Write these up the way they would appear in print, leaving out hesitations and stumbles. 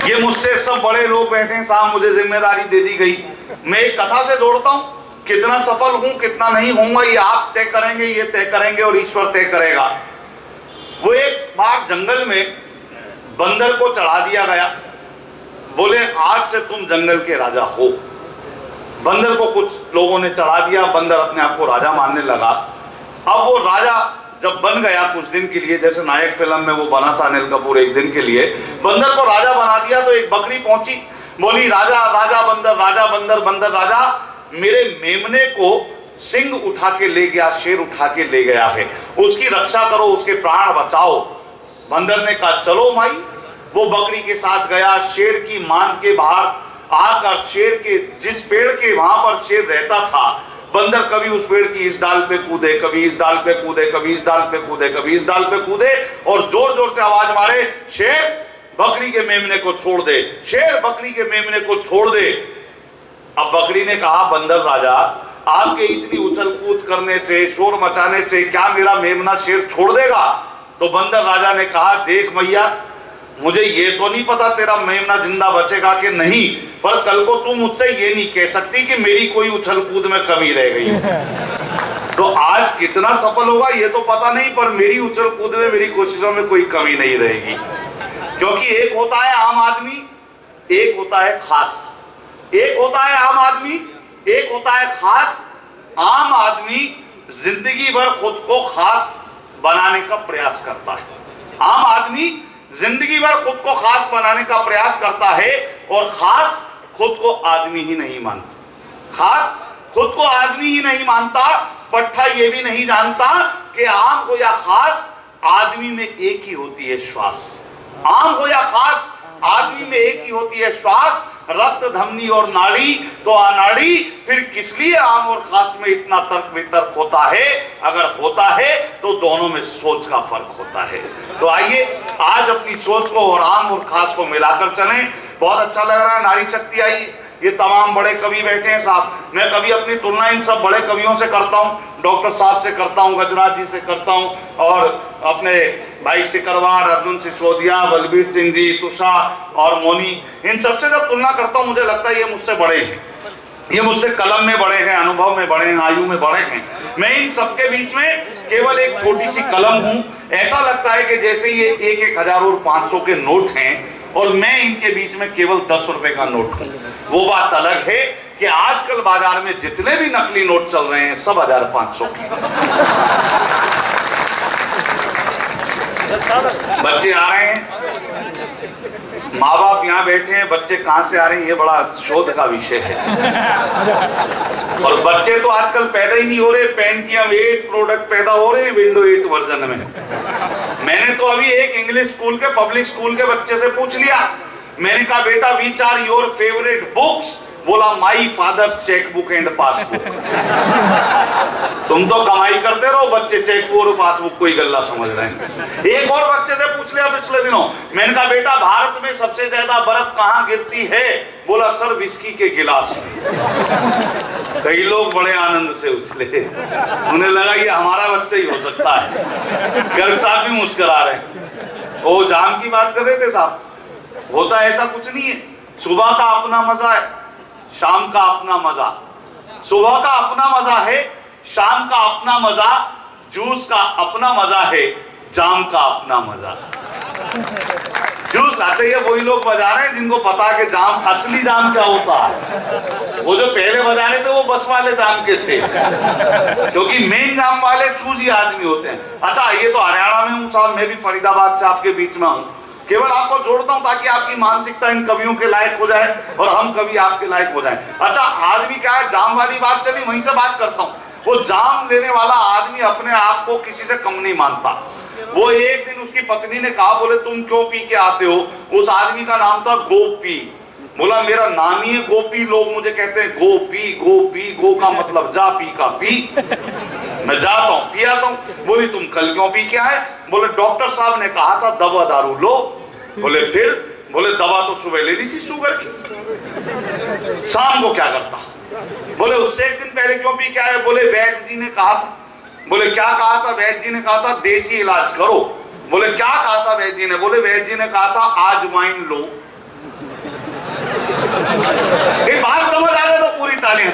ये मुझसे सब बड़े लोग बैठे हैं साहब, मुझे जिम्मेदारी दे दी गई, मैं एक कथा से जोड़ता हूँ। कितना सफल हूं कितना नहीं होऊंगा ये आप तय करेंगे, ये तय करेंगे और ईश्वर तय करेगा। वो एक बार जंगल में बंदर को चढ़ा दिया गया, बोले आज से तुम जंगल के राजा हो। बंदर को कुछ लोगों ने चढ़ा दिया, बंदर अपने आप को राजा मानने लगा। अब वो राजा जब बन गया कुछ दिन के लिए, जैसे नायक फिल्म में वो बना था अनिल कपूर, एक दिन के लिए बंदर को राजा बना दिया, तो एक बकरी पहुंची, बोली राजा राजा बंदर, राजा बंदर, बंदर राजा, मेरे मेमने को सिंह उठा के ले गया, शेर उठा के ले गया है, उसकी रक्षा करो, उसके प्राण बचाओ। बंदर ने कहा चलो माई। वो बकरी के साथ गया, शेर की मान के बाहर आकर शेर के जिस पेड़ के वहां पर शेर रहता था, बंदर कभी उस पेड़ की इस डाल पे कूदे, कभी इस डाल पे कूदे, कभी इस डाल पे कूदे, कभी इस डाल पे कूदे और जोर जोर से आवाज मारे, शेर बकरी के मेमने को छोड़ दे, शेर बकरी के मेमने को छोड़ दे। अब बकरी ने कहा बंदर राजा, आपके इतनी उछल कूद करने से, शोर मचाने से क्या मेरा मेमना शेर छोड़ देगा? तो बंदर राजा ने कहा देख मैया, मुझे ये तो नहीं पता तेरा मेमना जिंदा बचेगा कि नहीं, पर कल को तुम मुझसे ये नहीं कह सकती कि मेरी कोई उछल कूद में कमी रह गई। तो आज कितना सफल होगा ये तो पता नहीं, पर मेरी उछल कूद में, मेरी कोशिशों में कोई कमी नहीं रहेगी। क्योंकि एक होता है आम आदमी, एक होता है खास। एक होता है आम आदमी, एक होता है खास। आम आदमी जिंदगी भर खुद को खास बनाने का प्रयास करता है। आम आदमी जिंदगी भर खुद को खास बनाने का प्रयास करता है और खास खुद को आदमी ही नहीं मानता। खास खुद को आदमी ही नहीं मानता। पट्टा ये भी नहीं जानता कि आम हो या खास, आदमी में एक ही होती है श्वास। आम हो या खास, आदमी में एक ही होती है श्वास, रक्त, धमनी और नाड़ी। तो अनाड़ी फिर किस लिए आम और खास में इतना तर्क वितर्क होता है? अगर होता है तो दोनों में सोच का फर्क होता है। तो आइए आज अपनी सोच को और आम और खास को मिलाकर चलें। बहुत अच्छा लग रहा है, नारी शक्ति आई, ये तमाम बड़े कवि बैठे हैं साहब। मैं कभी अपनी तुलना इन सब बड़े कवियों से करता हूँ, डॉक्टर साहब से करता हूँ, गजराज जी से करता हूँ, और अपने भाई सिकरवार, अर्जुन सिसोदिया, बलबीर सिंह जी, तुषा और मोनी, इन सबसे जब तुलना करता हूँ मुझे लगता है ये मुझसे बड़े हैं, ये मुझसे कलम में बड़े हैं, अनुभव में बड़े हैं, आयु में बड़े हैं। मैं इन सबके बीच में केवल एक छोटी सी कलम हूँ। ऐसा लगता है कि जैसे ये 1,000 और 500 के नोट हैं और मैं इनके बीच में केवल 10 रुपए का नोट हूँ। वो बात अलग है कि आजकल बाजार में जितने भी नकली नोट चल रहे हैं सब 1,500 के। बच्चे आ रहे हैं, माँ बाप यहाँ बैठे हैं, बच्चे कहाँ से आ रहे हैं ये बड़ा शोध का विषय है। और बच्चे तो आजकल पैदा ही नहीं हो रहे, पेंटियम 8 प्रोडक्ट पैदा हो रहे हैं विंडो 8 वर्जन में। मैंने तो अभी एक इंग्लिश स्कूल के, पब्लिक स्कूल के बच्चे से पूछ लिया, मैंने कहा बेटा which are your favourite books? बोला my father's chequebook and passbook. तुम तो कमाई करते रहो, बच्चे चेकबुक और पासबुक को ही गल्ला समझ रहे हैं। एक और बच्चे से पूछ लिया पिछले दिनों, मैंने कहा बेटा भारत में सबसे ज्यादा बर्फ कहाँ गिरती है? बोला सर विस्की के गिलास में। कई लोग बड़े आनंद से उछले, उन्हें लगा ये हमारा बच्चा ही हो सकता है। गर्ग साहब भी मुस्कुरा रहे हैं। वो जाम की बात कर रहे थे साहब, होता ऐसा कुछ नहीं है। सुबह का अपना मजा है, शाम का अपना मजा। सुबह का अपना मजा है, शाम का अपना मजा, जूस का अपना मजा है, जाम का अपना मजा। जूस अच्छा ये वही लोग बजा रहे हैं जिनको पता है कि जाम, असली जाम क्या होता है। वो जो पहले बजा रहे थे वो बस वाले जाम के थे, क्योंकि मेन जाम वाले चूजी आदमी होते हैं। अच्छा ये तो हरियाणा में हूँ साहब, मैं भी फरीदाबाद से आपके बीच में हूँ। केवल आपको जोड़ता हूं ताकि आपकी मानसिकता इन कवियों के लायक हो जाए और हम कभी आपके लायक हो जाएं। अच्छा आदमी क्या है, जाम वाली बात चली, वहीं से बात करता हूं। वो जाम लेने वाला आदमी अपने आप को किसी से कम नहीं मानता। वो एक दिन उसकी पत्नी ने कहा, बोले तुम क्यों पी के आते हो? उस आदमी का नाम था गोपी। बोला मेरा नाम ही है गोपी, लोग मुझे कहते हैं गोपी गोपी, गो का मतलब जा, पी का पी। मैं जाता हूँ पी आता हूँ। बोली तुम कल क्यों पी के आए? बोले डॉक्टर साहब ने कहा था दवा दारू लो। बोले फिर? बोले दवा तो सुबह ले ली थी शुगर की, शाम को क्या करता? बोले उससे एक दिन पहले क्यों पी के आए? बोले वैद्य जी ने कहा था। बोले क्या कहा था? वैद्य जी ने कहा था देसी इलाज करो। बोले क्या कहा था वैद्य जी ने? बोले वैद्य जी ने कहा था आजवाइन लो। एक बात समझ आ जाए तो पूरी तालियां।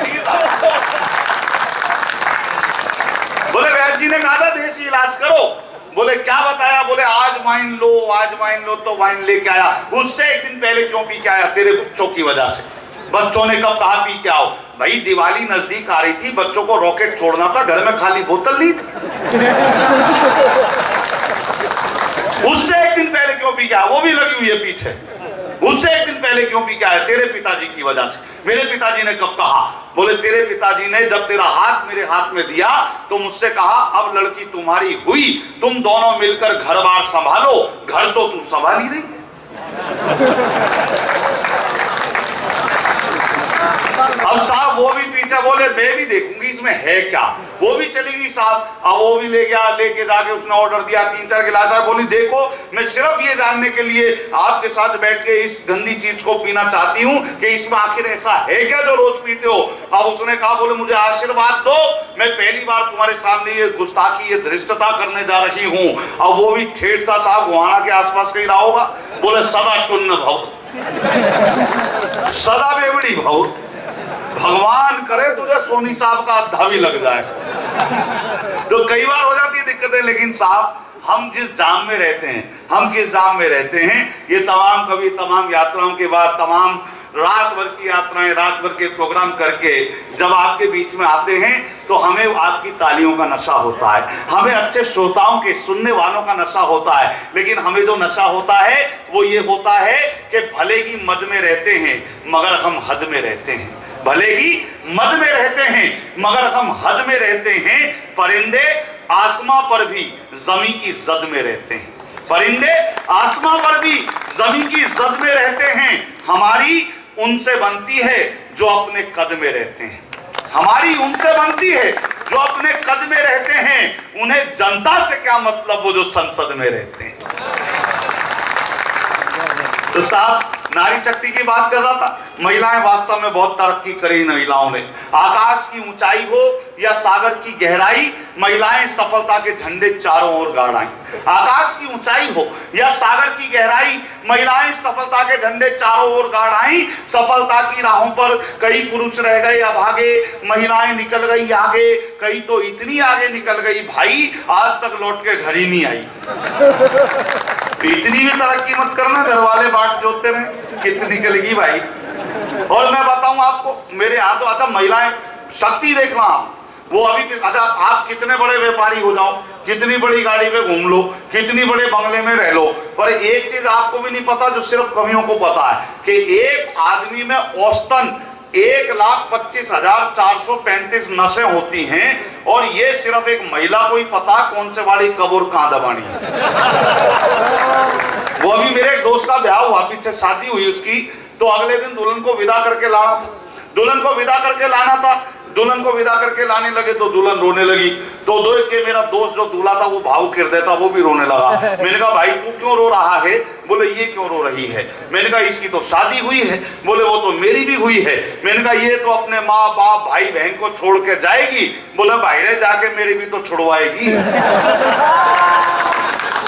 बोले वैद्य जी ने कहा था देसी इलाज करो। बोले क्या बताया? बोले आज वाइन लो, आज वाइन लो। तो वाइन लेके आया। उससे एक दिन पहले क्यों पी के आया? तेरे बच्चों की वजह से। बच्चों ने कब कहा पी के आओ? भाई दिवाली नजदीक आ रही थी, बच्चों को रॉकेट छोड़ना था, घर में खाली बोतल नहीं थी। उससे एक दिन पहले क्यों पी के आया? वो भी लगी हुई है पीछे। उससे एक दिन पहले क्यों पी के आया? तेरे पिताजी की वजह से। मेरे पिताजी ने कब कहा? बोले तेरे पिताजी ने जब तेरा हाथ मेरे हाथ में दिया तो मुझसे कहा अब लड़की तुम्हारी हुई, तुम दोनों मिलकर घर बार संभालो। घर तो तू संभाल ही नहीं है। अब साहब वो भी पीछे बोले मैं भी देखूंगी इसमें है क्या। वो भी चली गई साहब। अब वो भी ले गया, लेके जाके उसने ऑर्डर दिया 3-4 गिलास। बोली देखो मैं सिर्फ ये जानने के लिए आपके साथ बैठ के इस गंदी चीज को पीना चाहती हूँ कि इसमें आखिर ऐसा है क्या जो रोज पीते हो। अब उसने कहा बोले मुझे आशीर्वाद दो, मैं पहली बार तुम्हारे सामने ये गुस्ताखी, ये धृष्टता करने जा रही हूँ। अब वो भी ठेठ था साहब, गुहाना के आसपास कहीं रहा होगा। बोले सदा टुन्न भाव, सदा बेवड़ी भाव, भगवान करे तुझे सोनी साहब का अद्धा भी लग जाए। तो कई बार हो जाती है दिक्कतें। लेकिन साहब हम जिस जाम में रहते हैं, हम किस जाम में रहते हैं, ये तमाम कभी तमाम यात्राओं के बाद, तमाम रात भर की यात्राएं, रात भर के प्रोग्राम करके जब आपके बीच में आते हैं तो हमें आपकी तालियों का नशा होता है, हमें अच्छे श्रोताओं के, सुनने वालों का नशा होता है। लेकिन हमें जो नशा होता है वो ये होता है कि भले ही मद में रहते हैं मगर हम हद में रहते हैं। भले ही मद में रहते हैं मगर हम हद में रहते हैं। परिंदे आसमां पर भी जमी की जद में रहते हैं। परिंदे आसमां पर भी जमी की जद में रहते हैं। हमारी उनसे बनती है जो अपने कद में रहते हैं। हमारी उनसे बनती है जो अपने कद में रहते हैं। उन्हें जनता से क्या मतलब, वो जो संसद में रहते हैं। तो साहब नारी शक्ति की बात कर रहा था। महिलाएं वास्तव में बहुत तरक्की करी महिलाओं ने। आकाश की ऊंचाई हो या सागर की गहराई, महिलाएं सफलता के झंडे चारों ओर गाड़ आई। आकाश की ऊंचाई हो या सागर की गहराई, महिलाएं सफलता के झंडे चारों ओर गाड़ आई। सफलता की राहों पर कई पुरुष रह गए अभागे, महिलाएं निकल गई आगे। कई तो इतनी आगे निकल गई भाई आज तक लौट के घर ही नहीं आई। इतनी भी तरक्की मत करना, घर वाले बाट जोतते रहे, कितनी निकलेगी भाई। और मैं बताऊं आपको, मेरे यहाँ तो अच्छा महिलाएं शक्ति देखना आप, वो अभी अच्छा आप कितने बड़े व्यापारी हो जाओ, कितनी बड़ी गाड़ी पे घूम लो, कितनी बड़े बंगले में रह लो, पर एक चीज आपको भी नहीं पता जो सिर्फ कवियों को पता है कि एक आदमी में औसतन 1,25,435 नसें होती हैं। और ये सिर्फ एक महिला को ही पता कौन से वाली कब और कहां दबानी है। वो अभी मेरे एक दोस्त का ब्याह हुआ, पीछे शादी हुई उसकी, तो अगले दिन दुल्हन को विदा करके लाना था। दुल्हन को विदा करके लाना था। दुल्हन को विदा करके लाने लगे तो दुल्हन रोने लगी। तो देख के मेरा दोस्त जो दूल्हा था वो भावुक हृदय था, वो भी रोने लगा। मैंने कहा भाई तू क्यों रो रहा है? बोले ये क्यों रो रही है? मैंने कहा इसकी तो शादी हुई है। बोले वो तो मेरी भी हुई है। मैंने कहा ये तो अपने माँ बाप भाई बहन को छोड़ के जाएगी। बोले बाहर जाके मेरी भी तो छुड़वाएगी।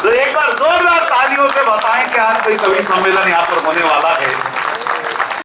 तो एक बार जोरदार तालियों से बताएं कि आज कोई कवि सम्मेलन यहाँ पर होने वाला है।